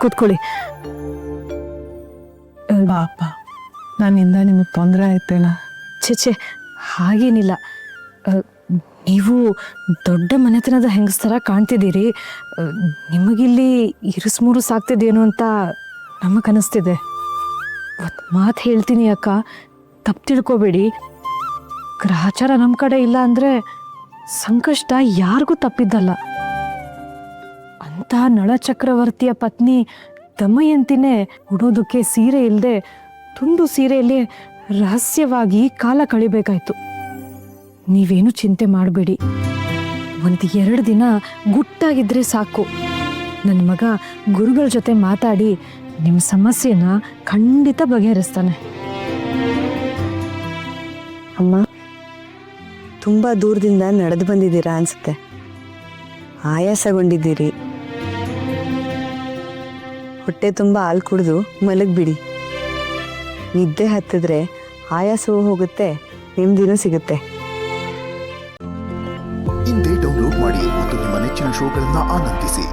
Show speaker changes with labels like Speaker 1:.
Speaker 1: ಕೂತ್ಕೊಳ್ಳಿ.
Speaker 2: ಪಾಪ ನನ್ನಿಂದ ನಿಮಗೆ ತೊಂದರೆ ಆಯ್ತೇನ?
Speaker 1: ಛೇ ಹಾಗೇನಿಲ್ಲ. ನೀವು ದೊಡ್ಡ ಮನೆತನದ ಹೆಂಗಸ್ತರ ಕಾಣ್ತಿದ್ದೀರಿ. ನಿಮಗಿಲ್ಲಿ ಇರುಸುಮುರುಸು ಆಗ್ತಿದೇನೋ ಅಂತ ನಮಗನಿಸ್ತಿದೆ. ಒಂದು ಮಾತು ಹೇಳ್ತೀನಿ ಅಕ್ಕ, ತಪ್ಪು ತಿಳ್ಕೊಬೇಡಿ. ಗ್ರಹಚಾರ ನಮ್ಮ ಕಡೆ ಇಲ್ಲ ಅಂದರೆ ಸಂಕಷ್ಟ ಯಾರಿಗೂ ತಪ್ಪಿದ್ದಲ್ಲ. ಅಂಥ ನಳಚಕ್ರವರ್ತಿಯ ಪತ್ನಿ ದಮಯಂತಿನೇ ಉಡೋದಕ್ಕೆ ಸೀರೆ ಇಲ್ಲದೆ ತುಂಡು ಸೀರೆಯಲ್ಲಿ ರಹಸ್ಯವಾಗಿ ಕಾಲ ಕಳಿಬೇಕಾಯ್ತು. ನೀವೇನು ಚಿಂತೆ ಮಾಡಬೇಡಿ. 1-2 ದಿನ ಗುಟ್ಟಾಗಿದ್ರೆ ಸಾಕು. ನನ್ನ ಮಗ ಗುರುಗಳ ಜೊತೆ ಮಾತಾಡಿ ನಿಮ್ಮ ಸಮಸ್ಯೆನ ಖಂಡಿತ ಬಗೆಹರಿಸ್ತಾನೆ.
Speaker 3: ಅಮ್ಮ, ತುಂಬ ದೂರದಿಂದ ನಡೆದು ಬಂದಿದ್ದೀರಾ ಅನ್ಸುತ್ತೆ. ಆಯಾಸಗೊಂಡಿದ್ದೀರಿ. ಹೊಟ್ಟೆ ತುಂಬ ಹಾಲು ಕುಡಿದು ಮಲಗಿಬಿಡಿ. ನಿದ್ದೆ ಹತ್ತಿದ್ರೆ ಆಯಾಸವೂ ಹೋಗುತ್ತೆ, ನೆಮ್ಮದಿನೂ ಸಿಗುತ್ತೆ.
Speaker 4: ಇಂದೇ ಡೌನ್ಲೋಡ್ ಮಾಡಿ ಮತ್ತು ನಿಮ್ಮ ನೆಚ್ಚಿನ ಶೋಗಳನ್ನು ಆನಂದಿಸಿ.